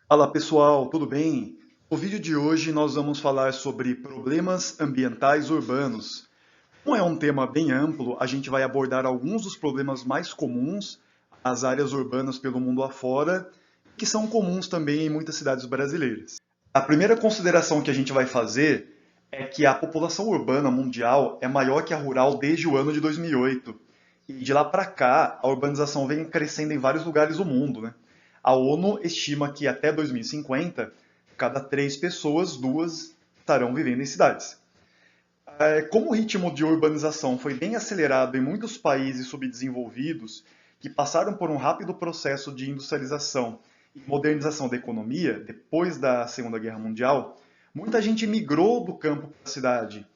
Fala pessoal, tudo bem? No vídeo de hoje nós vamos falar sobre problemas ambientais urbanos. Como é um tema bem amplo, a gente vai abordar alguns dos problemas mais comuns às áreas urbanas pelo mundo afora, que são comuns também em muitas cidades brasileiras. A primeira consideração que a gente vai fazer é que a população urbana mundial é maior que a rural desde o ano de 2008. E de lá para cá, a urbanização vem crescendo em vários lugares do mundo, né? A ONU estima que até 2050, cada três pessoas, duas estarão vivendo em cidades. Como o ritmo de urbanização foi bem acelerado em muitos países subdesenvolvidos, que passaram por um rápido processo de industrialização e modernização da economia depois da Segunda Guerra Mundial, muita gente migrou do campo para a cidade.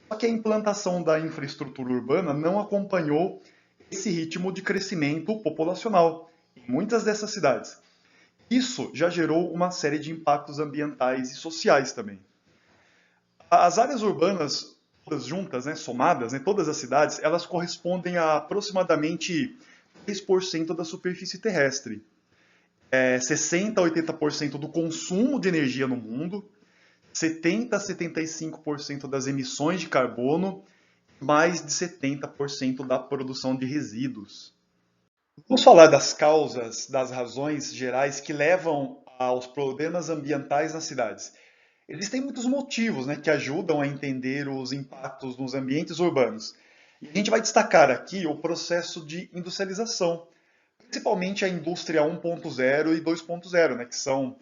Só que a implantação da infraestrutura urbana não acompanhou esse ritmo de crescimento populacional em muitas dessas cidades. Isso já gerou uma série de impactos ambientais e sociais também. As áreas urbanas, todas juntas, né, somadas, né, todas as cidades, elas correspondem a aproximadamente 3% da superfície terrestre. 60 a 80% do consumo de energia no mundo, 70 a 75% das emissões de carbono, mais de 70% da produção de resíduos. Vamos falar das causas, das razões gerais que levam aos problemas ambientais nas cidades. Existem muitos motivos, né, que ajudam a entender os impactos nos ambientes urbanos. E a gente vai destacar aqui o processo de industrialização, principalmente a indústria 1.0 e 2.0, né, que são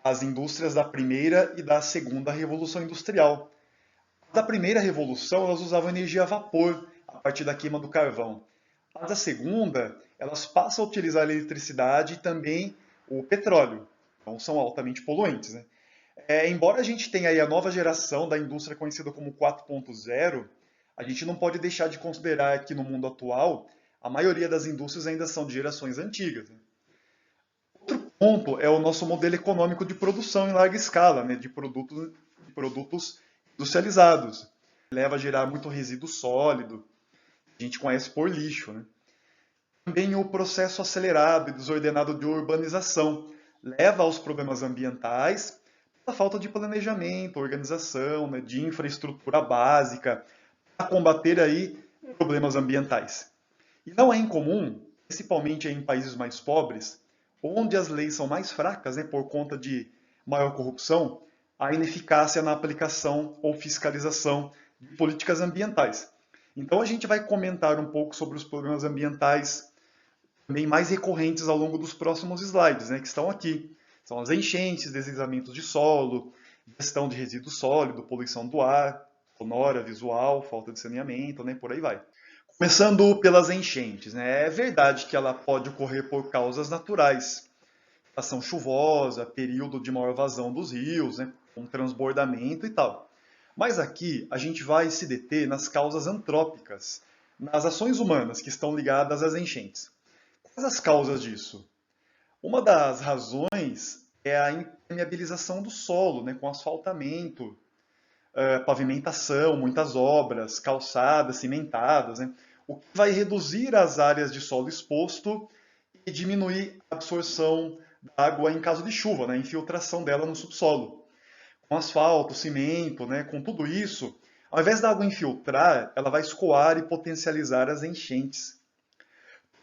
as indústrias da primeira e da segunda revolução industrial. Da primeira revolução, elas usavam energia a vapor, a partir da queima do carvão. As da segunda, elas passam a utilizar a eletricidade e também o petróleo. Então, são altamente poluentes, né? Embora a gente tenha aí a nova geração da indústria conhecida como 4.0, a gente não pode deixar de considerar que no mundo atual, a maioria das indústrias ainda são de gerações antigas, né? Outro ponto é o nosso modelo econômico de produção em larga escala, né, de produtos industrializados. Leva a gerar muito resíduo sólido, a gente conhece por lixo, né? Também o processo acelerado e desordenado de urbanização leva aos problemas ambientais, a falta de planejamento, organização, né, de infraestrutura básica para combater aí problemas ambientais. E não é incomum, principalmente em países mais pobres, onde as leis são mais fracas, né, por conta de maior corrupção, a ineficácia na aplicação ou fiscalização de políticas ambientais. Então a gente vai comentar um pouco sobre os problemas ambientais também mais recorrentes ao longo dos próximos slides, né, que estão aqui. São as enchentes, deslizamentos de solo, gestão de resíduo sólido, poluição do ar, sonora, visual, falta de saneamento, né, por aí vai. Começando pelas enchentes, né? É verdade que ela pode ocorrer por causas naturais, estação chuvosa, período de maior vazão dos rios, né? Com transbordamento e tal. Mas aqui a gente vai se deter nas causas antrópicas, nas ações humanas que estão ligadas às enchentes. Quais as causas disso? Uma das razões é a impermeabilização do solo, né? Com asfaltamento, pavimentação, muitas obras, calçadas, cimentadas, né? O que vai reduzir as áreas de solo exposto e diminuir a absorção da água em caso de chuva, né? A infiltração dela no subsolo. Com asfalto, cimento, né? Com tudo isso, ao invés da água infiltrar, ela vai escoar e potencializar as enchentes.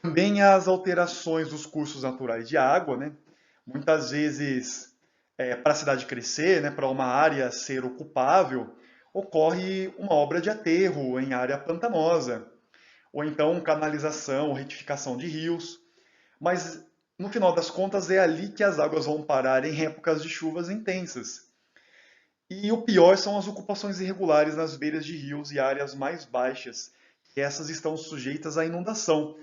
Também as alterações dos cursos naturais de água, né? Muitas vezes, para a cidade crescer, né, para uma área ser ocupável, ocorre uma obra de aterro em área pantanosa, ou então canalização, retificação de rios. Mas, no final das contas, é ali que as águas vão parar em épocas de chuvas intensas. E o pior são as ocupações irregulares nas beiras de rios e áreas mais baixas, que essas estão sujeitas à inundação.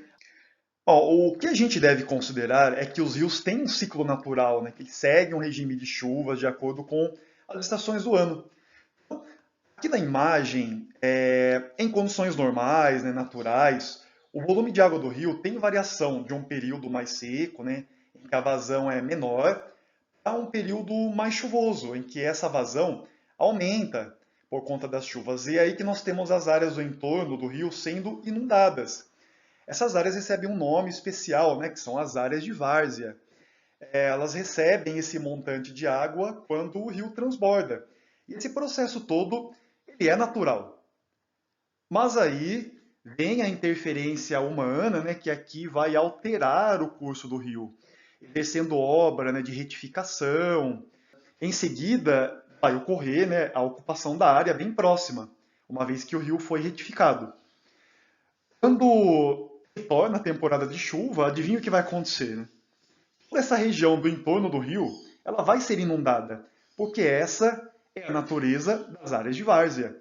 Ó, o que a gente deve considerar é que os rios têm um ciclo natural, né, que eles seguem um regime de chuvas de acordo com as estações do ano. Aqui na imagem, em condições normais, né, naturais, o volume de água do rio tem variação de um período mais seco, né, em que a vazão é menor, a um período mais chuvoso, em que essa vazão aumenta por conta das chuvas. E é aí que nós temos as áreas do entorno do rio sendo inundadas. Essas áreas recebem um nome especial, né, que são as áreas de várzea. elas recebem esse montante de água quando o rio transborda. E esse processo todo, ele é natural. Mas aí vem a interferência humana, né, que aqui vai alterar o curso do rio, exercendo obra, né, de retificação. Em seguida, vai ocorrer, né, a ocupação da área bem próxima, uma vez que o rio foi retificado. Quando retorna a temporada de chuva, adivinha o que vai acontecer, né? Toda essa região do entorno do rio, ela vai ser inundada, porque essa é a natureza das áreas de várzea.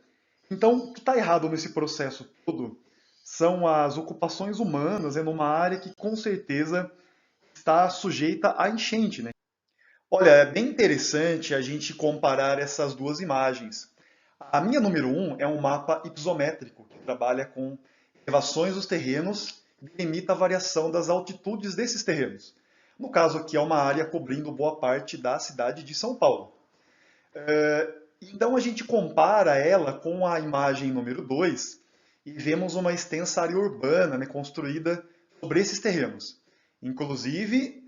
Então, o que está errado nesse processo todo são as ocupações humanas numa área que com certeza está sujeita à enchente, né? Olha, é bem interessante a gente comparar essas duas imagens. A minha número um é um mapa ipsométrico, que trabalha com elevações dos terrenos e delimita a variação das altitudes desses terrenos. No caso aqui é uma área cobrindo boa parte da cidade de São Paulo. Então a gente compara ela com a imagem número 2 e vemos uma extensa área urbana, né, construída sobre esses terrenos. Inclusive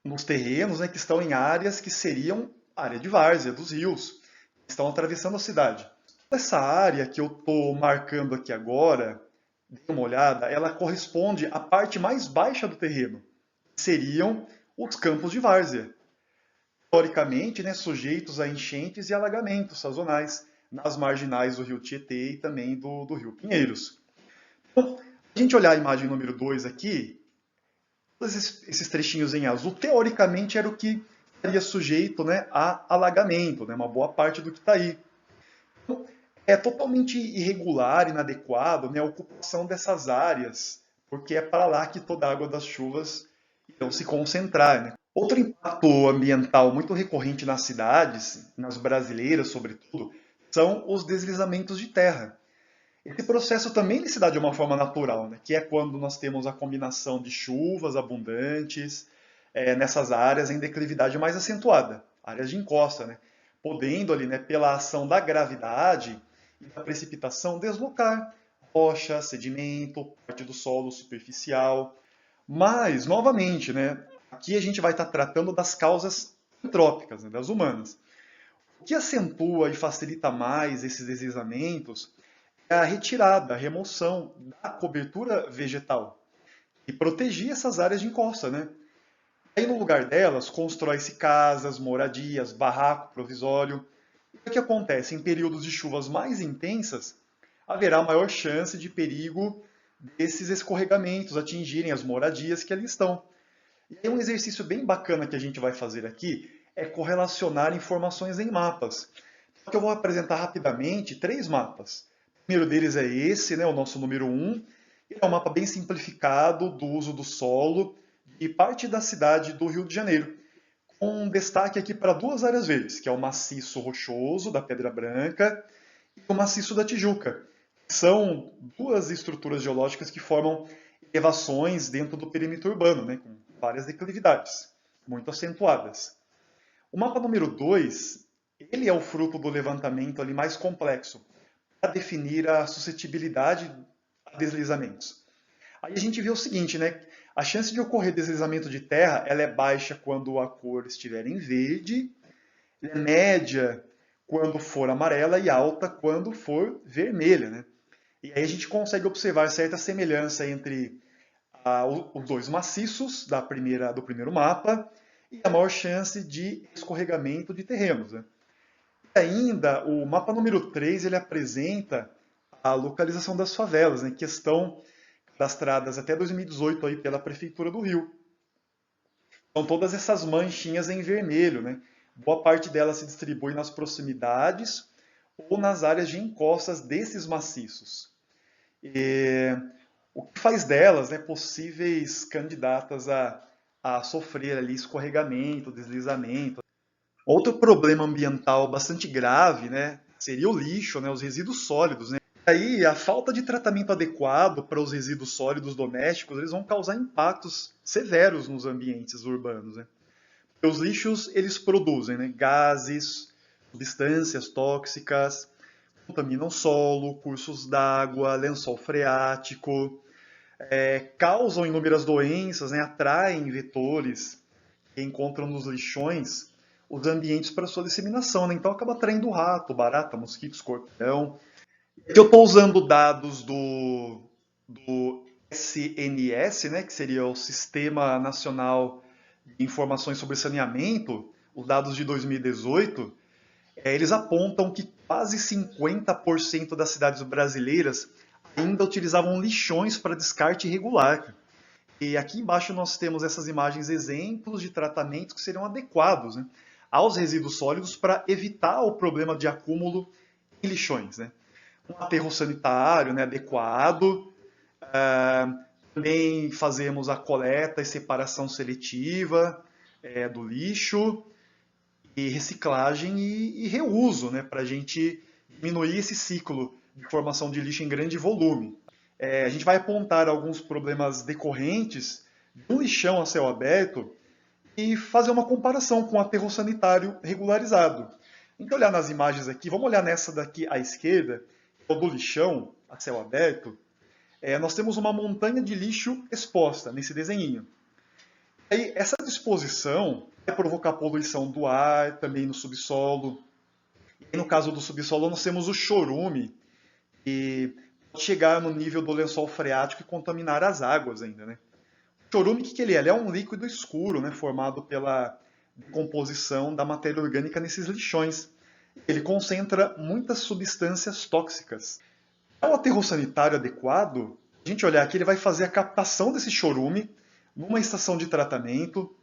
nos terrenos, né, que estão em áreas que seriam área de várzea, dos rios, que estão atravessando a cidade. Essa área que eu estou marcando aqui agora, dê uma olhada, ela corresponde à parte mais baixa do terreno, que seriam os campos de várzea, historicamente, né, sujeitos a enchentes e alagamentos sazonais nas marginais do rio Tietê e também do rio Pinheiros. Então, a gente olhar a imagem número 2 aqui, todos esses trechinhos em azul, teoricamente era o que estaria sujeito, né, a alagamento, né, uma boa parte do que está aí. Então, é totalmente irregular, inadequado, né, a ocupação dessas áreas, porque é para lá que toda a água das chuvas irão se concentrar, né? Outro impacto ambiental muito recorrente nas cidades, nas brasileiras sobretudo, são os deslizamentos de terra. Esse processo também se dá de uma forma natural, né? Que é quando nós temos a combinação de chuvas abundantes nessas áreas em declividade mais acentuada, áreas de encosta, né? Podendo ali, né, pela ação da gravidade e da precipitação, deslocar rocha, sedimento, parte do solo superficial. Mas, novamente, né, aqui a gente vai estar tratando das causas antrópicas, né, das humanas. O que acentua e facilita mais esses deslizamentos é a retirada, a remoção da cobertura vegetal e proteger essas áreas de encosta, né? Aí no lugar delas, constrói-se casas, moradias, barraco provisório. E o que acontece? Em períodos de chuvas mais intensas, haverá maior chance de perigo desses escorregamentos atingirem as moradias que ali estão. E aí um exercício bem bacana que a gente vai fazer aqui é correlacionar informações em mapas. Então, eu vou apresentar rapidamente três mapas. O primeiro deles é esse, né, o nosso número um. Ele é um mapa bem simplificado do uso do solo e parte da cidade do Rio de Janeiro, com um destaque aqui para duas áreas verdes, que é o maciço rochoso da Pedra Branca e o maciço da Tijuca. São duas estruturas geológicas que formam elevações dentro do perímetro urbano, né, com várias declividades, muito acentuadas. O mapa número 2, ele é o fruto do levantamento ali mais complexo, para definir a suscetibilidade a deslizamentos. Aí a gente vê o seguinte, né? A chance de ocorrer deslizamento de terra, ela é baixa quando a cor estiver em verde, é média quando for amarela e alta quando for vermelha, né? E aí a gente consegue observar certa semelhança entre os dois maciços do primeiro mapa e a maior chance de escorregamento de terrenos, né? E ainda, o mapa número 3 ele apresenta a localização das favelas, né, que estão cadastradas até 2018 aí pela Prefeitura do Rio. São todas essas manchinhas em vermelho, né? Boa parte delas se distribui nas proximidades ou nas áreas de encostas desses maciços. E o que faz delas, né, possíveis candidatas a sofrer ali escorregamento, deslizamento. Outro problema ambiental bastante grave, né, seria o lixo, né, os resíduos sólidos, né? Aí a falta de tratamento adequado para os resíduos sólidos domésticos, eles vão causar impactos severos nos ambientes urbanos, né? Porque os lixos, eles produzem, né, gases, substâncias tóxicas, contaminam solo, cursos d'água, lençol freático, causam inúmeras doenças, né, atraem vetores que encontram nos lixões os ambientes para sua disseminação, né? Então acaba atraindo rato, barata, mosquito, escorpião. Aqui eu estou usando dados do SNS, né, que seria o Sistema Nacional de Informações sobre Saneamento, os dados de 2018, eles apontam que quase 50% das cidades brasileiras ainda utilizavam lixões para descarte irregular. E aqui embaixo nós temos essas imagens, exemplos de tratamentos que seriam adequados, né, aos resíduos sólidos para evitar o problema de acúmulo em lixões, né? Um aterro sanitário, né, adequado. Também fazemos a coleta e separação seletiva do lixo, e reciclagem e reuso, né, para a gente diminuir esse ciclo de formação de lixo em grande volume. A gente vai apontar alguns problemas decorrentes do lixão a céu aberto e fazer uma comparação com o aterro sanitário regularizado. A gente olhar nas imagens aqui, vamos olhar nessa daqui à esquerda, que é o do lixão a céu aberto. Nós temos uma montanha de lixo exposta nesse desenhinho. Aí, essa disposição vai provocar poluição do ar, também no subsolo. E no caso do subsolo, nós temos o chorume, que pode chegar no nível do lençol freático e contaminar as águas ainda, né? O chorume, o que ele é? Ele é um líquido escuro, né, formado pela decomposição da matéria orgânica nesses lixões. Ele concentra muitas substâncias tóxicas. O aterro sanitário adequado, a gente olhar aqui, ele vai fazer a captação desse chorume numa estação de tratamento,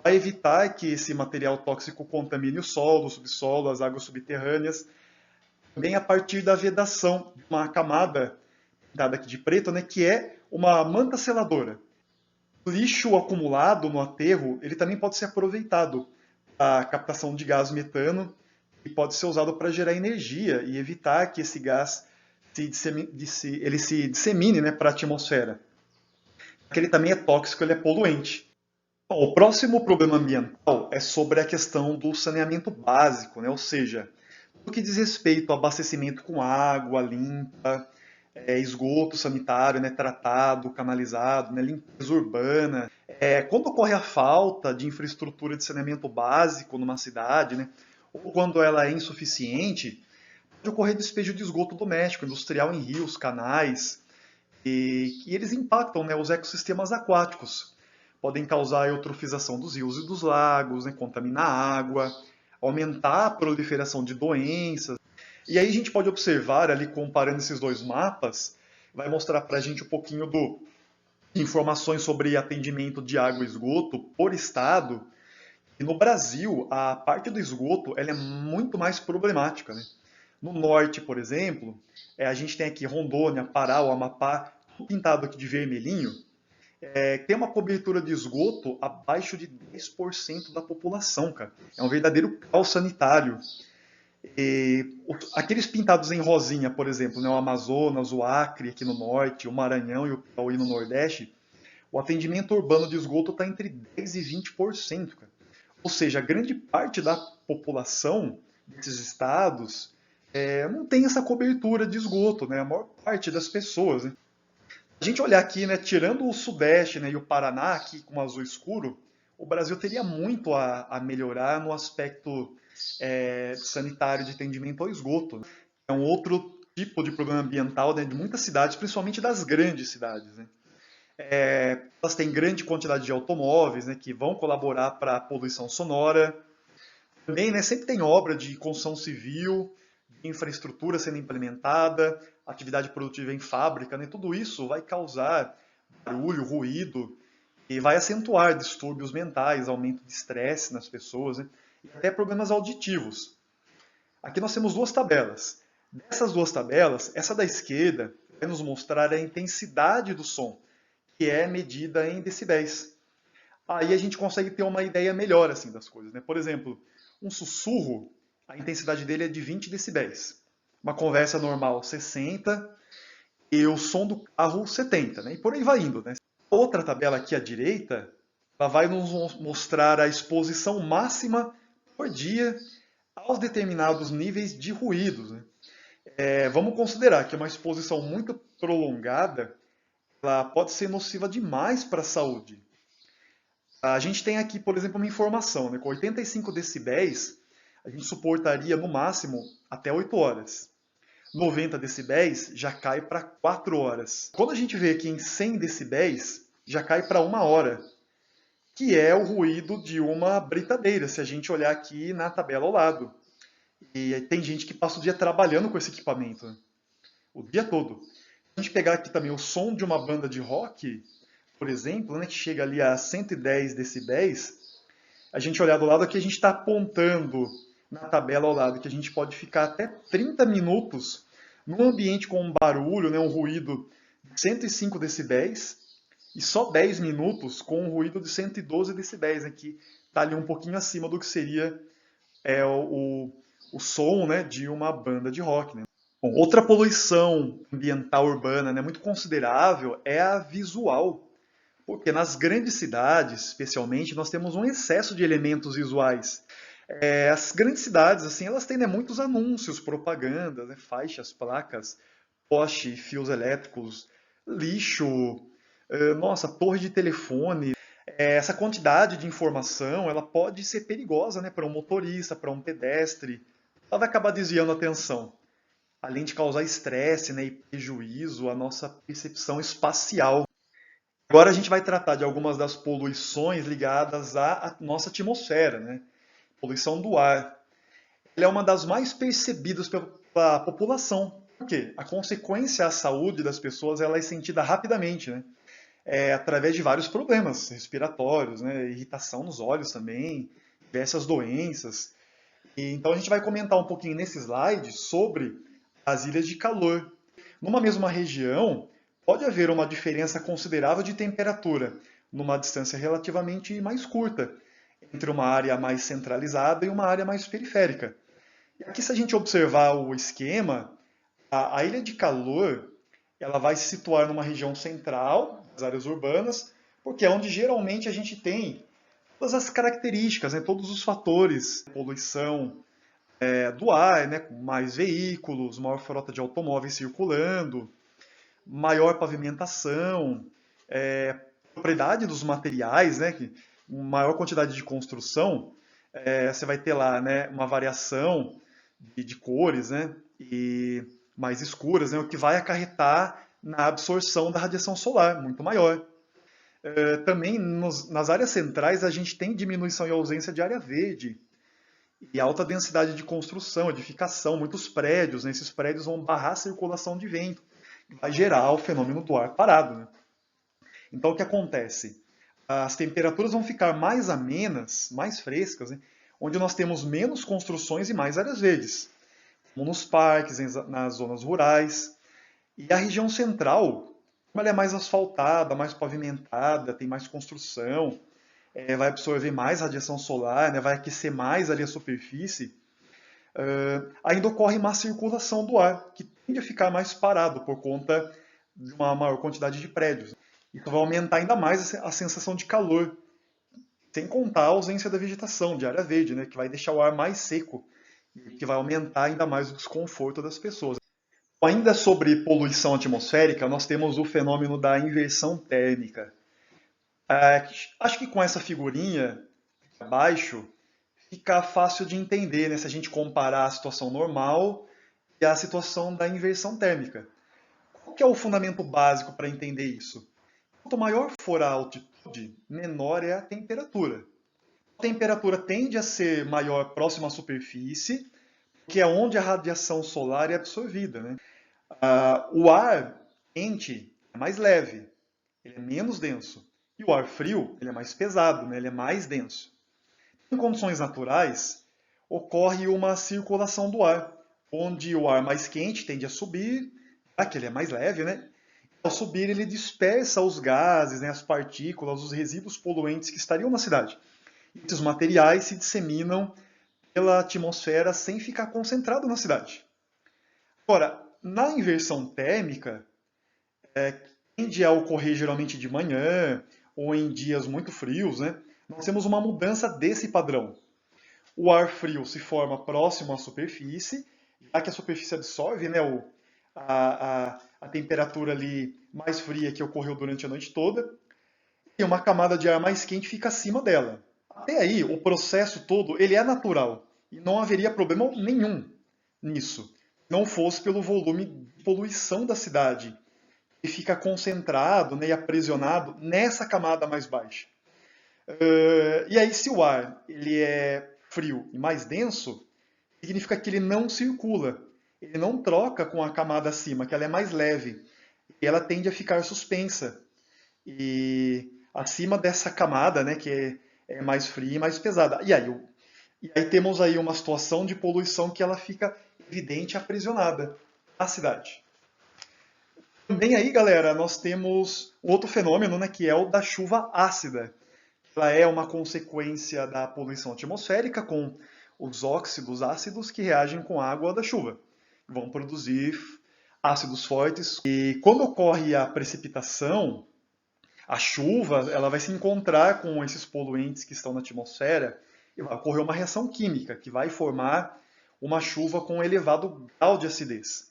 vai evitar que esse material tóxico contamine o solo, o subsolo, as águas subterrâneas, também a partir da vedação de uma camada pintada aqui de preto, né, que é uma manta seladora. O lixo acumulado no aterro, ele também pode ser aproveitado para a captação de gás metano e pode ser usado para gerar energia e evitar que esse gás ele se dissemine, né, para a atmosfera. Porque ele também é tóxico, ele é poluente. Bom, o próximo problema ambiental é sobre a questão do saneamento básico, né? Ou seja, no que diz respeito ao abastecimento com água limpa, esgoto sanitário, né, tratado, canalizado, né, limpeza urbana. Quando ocorre a falta de infraestrutura de saneamento básico numa cidade, né, ou quando ela é insuficiente, pode ocorrer despejo de esgoto doméstico, industrial em rios, canais, e eles impactam, né, os ecossistemas aquáticos. Podem causar a eutrofização dos rios e dos lagos, né, contaminar a água, aumentar a proliferação de doenças. E aí a gente pode observar ali, comparando esses dois mapas, vai mostrar para a gente um pouquinho de informações sobre atendimento de água e esgoto por estado. E no Brasil, a parte do esgoto ela é muito mais problemática, né? No norte, por exemplo, a gente tem aqui Rondônia, Pará, o Amapá, tudo pintado aqui de vermelhinho. Tem uma cobertura de esgoto abaixo de 10% da população, cara. É um verdadeiro caos sanitário. Aqueles pintados em rosinha, por exemplo, né, o Amazonas, o Acre aqui no norte, o Maranhão e o Piauí no nordeste, o atendimento urbano de esgoto está entre 10% e 20%, cara. Ou seja, a grande parte da população desses estados não tem essa cobertura de esgoto, né? A maior parte das pessoas, né? A gente olhar aqui, né, tirando o Sudeste, né, e o Paraná, aqui com azul escuro, o Brasil teria muito a melhorar no aspecto sanitário de atendimento ao esgoto, né? É um outro tipo de problema ambiental, né, de muitas cidades, principalmente das grandes cidades, né? Elas têm grande quantidade de automóveis, né, que vão colaborar para a poluição sonora. Também, né, sempre tem obra de construção civil, de infraestrutura sendo implementada, atividade produtiva em fábrica, né, tudo isso vai causar barulho, ruído, e vai acentuar distúrbios mentais, aumento de estresse nas pessoas, né, e até problemas auditivos. Aqui nós temos duas tabelas. Dessas duas tabelas, essa da esquerda vai nos mostrar a intensidade do som, que é medida em decibéis. Aí a gente consegue ter uma ideia melhor assim das coisas, né? Por exemplo, um sussurro, a intensidade dele é de 20 decibéis. Uma conversa normal, 60, e o som do carro, 70, né? E por aí vai indo, né? Outra tabela aqui à direita, ela vai nos mostrar a exposição máxima por dia aos determinados níveis de ruídos, né? Vamos considerar que uma exposição muito prolongada ela pode ser nociva demais para a saúde. A gente tem aqui, por exemplo, uma informação, né? Com 85 decibéis, a gente suportaria no máximo até 8 horas. 90 decibéis já cai para 4 horas. Quando a gente vê aqui em 100 decibéis, já cai para 1 hora, que é o ruído de uma britadeira, se a gente olhar aqui na tabela ao lado. E aí tem gente que passa o dia trabalhando com esse equipamento, né? O dia todo. Se a gente pegar aqui também o som de uma banda de rock, por exemplo, né, que chega ali a 110 decibéis, a gente olhar do lado aqui, a gente está apontando na tabela ao lado que a gente pode ficar até 30 minutos num ambiente com um barulho, né, um ruído de 105 decibéis, e só 10 minutos com um ruído de 112 decibéis, né, que está ali um pouquinho acima do que seria o som, né, de uma banda de rock. Né? Bom, outra poluição ambiental urbana, né, muito considerável é a visual. Porque nas grandes cidades, especialmente, nós temos um excesso de elementos visuais. As grandes cidades, assim, elas têm, né, muitos anúncios, propagandas, né, faixas, placas, poste, fios elétricos, lixo, nossa, torre de telefone. Essa quantidade de informação, ela pode ser perigosa, né, para um motorista, para um pedestre. Ela vai acabar desviando a atenção, além de causar estresse, né, e prejuízo à nossa percepção espacial. Agora a gente vai tratar de algumas das poluições ligadas à nossa atmosfera, né? Poluição do ar. Ela é uma das mais percebidas pela população. Por quê? A consequência à saúde das pessoas ela é sentida rapidamente, né? Através de vários problemas respiratórios, né? Irritação nos olhos também, diversas doenças. Então a gente vai comentar um pouquinho nesse slide sobre as ilhas de calor. Numa mesma região, pode haver uma diferença considerável de temperatura, numa distância relativamente mais curta, entre uma área mais centralizada e uma área mais periférica. E aqui, se a gente observar o esquema, a ilha de calor ela vai se situar numa região central das áreas urbanas, porque é onde geralmente a gente tem todas as características, né, todos os fatores, poluição do ar, né, com mais veículos, maior frota de automóveis circulando, maior pavimentação, propriedade dos materiais, né, maior quantidade de construção, você vai ter lá, né, uma variação de cores, né, e mais escuras, né, o que vai acarretar na absorção da radiação solar, muito maior. Também nas áreas centrais a gente tem diminuição e ausência de área verde e alta densidade de construção, edificação, muitos prédios, né, esses prédios vão barrar a circulação de vento, vai gerar o fenômeno do ar parado. Né? Então, o que acontece? As temperaturas vão ficar mais amenas, mais frescas, né? Onde nós temos menos construções e mais áreas verdes, como nos parques, nas zonas rurais. E a região central, como ela é mais asfaltada, mais pavimentada, tem mais construção, vai absorver mais radiação solar, né? Vai aquecer mais ali a superfície, ainda ocorre má circulação do ar, que tende a ficar mais parado por conta de uma maior quantidade de prédios. Isso vai aumentar ainda mais a sensação de calor, sem contar a ausência da vegetação, de área verde, né, que vai deixar o ar mais seco, que vai aumentar ainda mais o desconforto das pessoas. Ainda sobre poluição atmosférica, nós temos o fenômeno da inversão térmica. Acho que com essa figurinha abaixo, fica fácil de entender, né, se a gente comparar a situação normal e a situação da inversão térmica. Qual que é o fundamento básico para entender isso? Quanto maior for a altitude, menor é a temperatura. A temperatura tende a ser maior próximo à superfície, que é onde a radiação solar é absorvida. Né? O ar quente é mais leve, ele é menos denso. E o ar frio ele é mais pesado, né? Ele é mais denso. Em condições naturais, ocorre uma circulação do ar, onde o ar mais quente tende a subir, já que ele é mais leve, né? Ao subir, ele dispersa os gases, né, as partículas, os resíduos poluentes que estariam na cidade. E esses materiais se disseminam pela atmosfera sem ficar concentrado na cidade. Agora, na inversão térmica, tende a ocorrer geralmente de manhã ou em dias muito frios, né? Nós temos uma mudança desse padrão. O ar frio se forma próximo à superfície, já que a superfície absorve, né, a temperatura ali mais fria que ocorreu durante a noite toda. e uma camada de ar mais quente fica acima dela. Até aí, o processo todo ele é natural e não haveria problema nenhum nisso, se não fosse pelo volume de poluição da cidade, que fica concentrado, né, e aprisionado nessa camada mais baixa. E aí, se o ar ele é frio e mais denso, significa que ele não circula, ele não troca com a camada acima, que ela é mais leve, e ela tende a ficar suspensa. E acima dessa camada, né, que é mais fria e mais pesada. E aí temos aí uma situação de poluição que ela fica evidente e aprisionada na cidade. Também aí, galera, nós temos outro fenômeno, né, que é o da chuva ácida. Ela é uma consequência da poluição atmosférica com os óxidos ácidos que reagem com a água da chuva. Vão produzir ácidos fortes. E quando ocorre a precipitação, a chuva ela vai se encontrar com esses poluentes que estão na atmosfera e vai ocorrer uma reação química que vai formar uma chuva com elevado grau de acidez.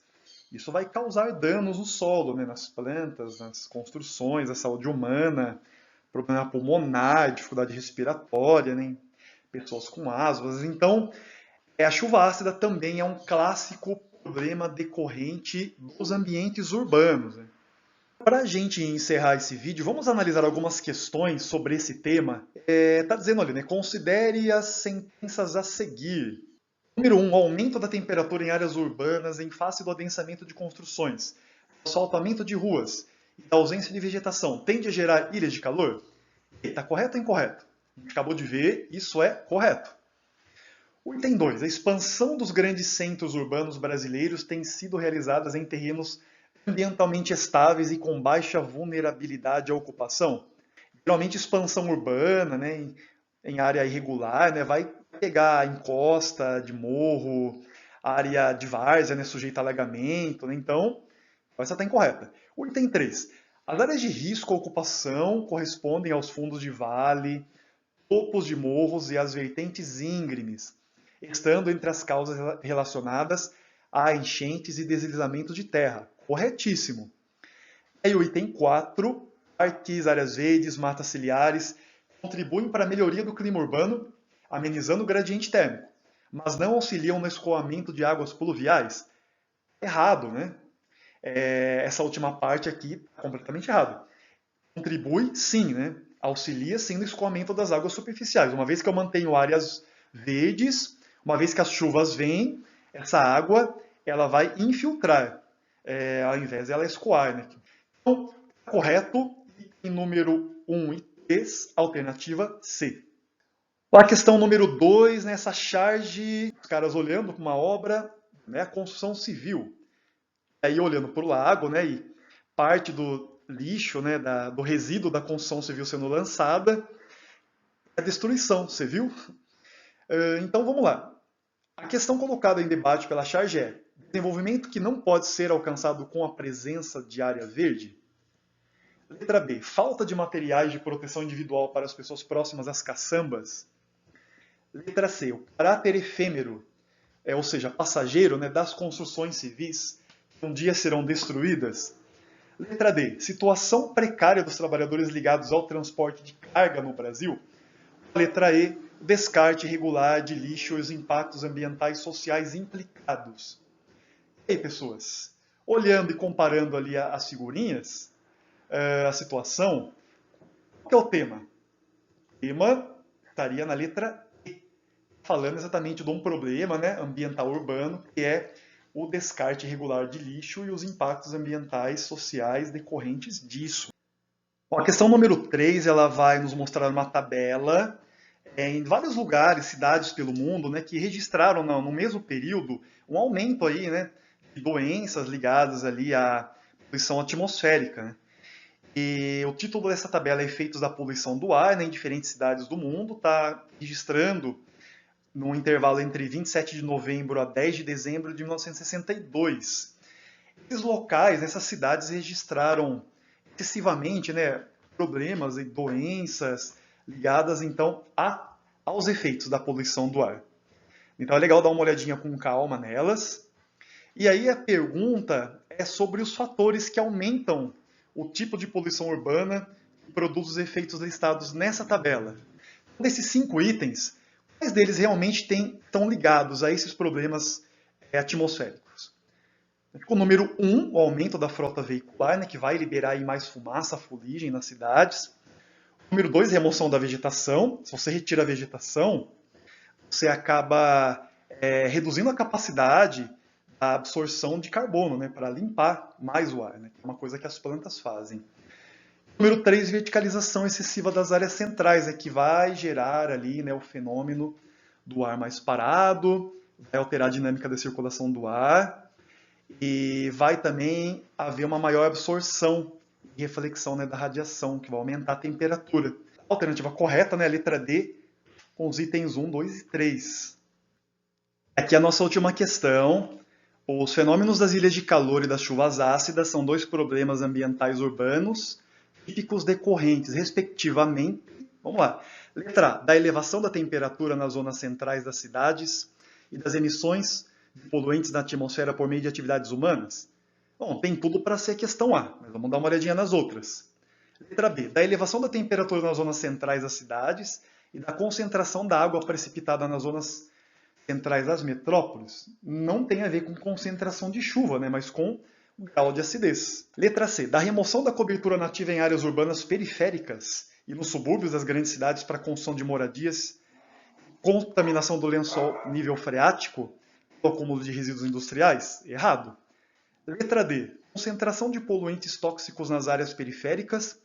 Isso vai causar danos no solo, né, nas plantas, nas construções, na saúde humana, problema pulmonar, dificuldade respiratória, né, pessoas com asmas. Então, a chuva ácida também é um clássico problema decorrente dos ambientes urbanos, né? Para a gente encerrar esse vídeo, vamos analisar algumas questões sobre esse tema. Está dizendo ali, né? Considere as sentenças a seguir. Número 1, aumento da temperatura em áreas urbanas em face do adensamento de construções, asfaltamento de ruas e da ausência de vegetação tende a gerar ilhas de calor? Está correto ou incorreto? A gente acabou de ver, isso é correto. O item 2, a expansão dos grandes centros urbanos brasileiros tem sido realizada em terrenos ambientalmente estáveis e com baixa vulnerabilidade à ocupação. Geralmente expansão urbana, né, em área irregular, né, vai pegar encosta de morro, área de várzea, né, sujeita a alagamento, né, então essa está incorreta. O item 3, as áreas de risco à ocupação correspondem aos fundos de vale, topos de morros e as vertentes íngremes, estando entre as causas relacionadas a enchentes e deslizamento de terra. Corretíssimo. E o item 4, parques, áreas verdes, matas ciliares, contribuem para a melhoria do clima urbano, amenizando o gradiente térmico, mas não auxiliam no escoamento de águas pluviais? Errado, né? Essa última parte aqui é completamente errado. Contribui, sim, né? Auxilia, sim, no escoamento das águas superficiais. Uma vez que eu mantenho áreas verdes, uma vez que as chuvas vêm, essa água ela vai infiltrar, ao invés de ela escoar, né? Então, correto, item número 1 e 3, alternativa C. A questão número 2, nessa charge, os caras olhando para uma obra, né, a construção civil. Aí olhando para o lago, né, e parte do lixo, né, do resíduo da construção civil sendo lançada, a destruição, você viu? Então vamos lá. A questão colocada em debate pela charge é: desenvolvimento que não pode ser alcançado com a presença de área verde? Letra B, falta de materiais de proteção individual para as pessoas próximas às caçambas? Letra C, o caráter efêmero, ou seja, passageiro, né, das construções civis, que um dia serão destruídas? Letra D, situação precária dos trabalhadores ligados ao transporte de carga no Brasil? Letra E, descarte irregular de lixo e os impactos ambientais e sociais implicados. E aí, pessoas, olhando e comparando ali as figurinhas, a situação, qual que é o tema? O tema estaria na letra E, falando exatamente de um problema, né, ambiental urbano, que é o descarte irregular de lixo e os impactos ambientais sociais decorrentes disso. Bom, a questão número 3, ela vai nos mostrar uma tabela em vários lugares, cidades pelo mundo, né, que registraram no mesmo período um aumento aí, né, de doenças ligadas ali à poluição atmosférica, né? E o título dessa tabela é Efeitos da Poluição do Ar, né, em diferentes cidades do mundo, está registrando no intervalo entre 27 de novembro a 10 de dezembro de 1962. Esses locais, essas cidades registraram excessivamente, né, problemas e doenças ligadas então aos efeitos da poluição do ar. Então é legal dar uma olhadinha com calma nelas. E aí a pergunta é sobre os fatores que aumentam o tipo de poluição urbana produz os efeitos listados nessa tabela. Desses 5 itens, quais deles realmente estão ligados a esses problemas atmosféricos? O número 1, o aumento da frota veicular, né, que vai liberar aí mais fumaça, fuligem nas cidades. O número 2, remoção da vegetação. Se você retira a vegetação, você acaba reduzindo a capacidade da absorção de carbono, né, para limpar mais o ar, né, que é uma coisa que as plantas fazem. Número 3, verticalização excessiva das áreas centrais, que vai gerar ali, né, o fenômeno do ar mais parado, vai alterar a dinâmica da circulação do ar e vai também haver uma maior absorção e reflexão, né, da radiação, que vai aumentar a temperatura. A alternativa correta, né, a letra D, com os itens 1, 2 e 3. Aqui a nossa última questão. Os fenômenos das ilhas de calor e das chuvas ácidas são 2 problemas ambientais urbanos típicos decorrentes, respectivamente, vamos lá, letra A, da elevação da temperatura nas zonas centrais das cidades e das emissões de poluentes na atmosfera por meio de atividades humanas? Bom, tem tudo para ser a questão A, mas vamos dar uma olhadinha nas outras. Letra B, da elevação da temperatura nas zonas centrais das cidades e da concentração da água precipitada nas zonas centrais das metrópoles. Não tem a ver com concentração de chuva, né, mas com o grau de acidez. Letra C, da remoção da cobertura nativa em áreas urbanas periféricas e nos subúrbios das grandes cidades para construção de moradias, contaminação do lençol nível freático, o acúmulo de resíduos industriais? Errado. Letra D, concentração de poluentes tóxicos nas áreas periféricas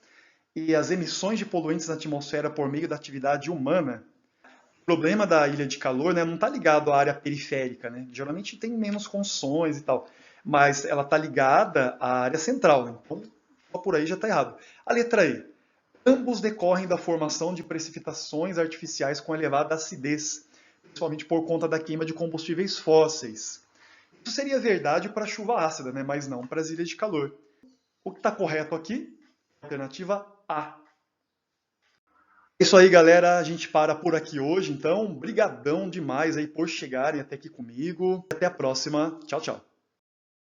e as emissões de poluentes na atmosfera por meio da atividade humana. O problema da ilha de calor, né, não está ligado à área periférica, né? Geralmente tem menos construções e tal, mas ela está ligada à área central, né? Então só por aí já está errado. A letra E, ambos decorrem da formação de precipitações artificiais com elevada acidez, principalmente por conta da queima de combustíveis fósseis. Isso seria verdade para a chuva ácida, né, mas não para as ilhas de calor. O que está correto aqui? Alternativa A. É isso aí, galera. A gente para por aqui hoje, então. Brigadão demais aí por chegarem até aqui comigo. Até a próxima. Tchau, tchau.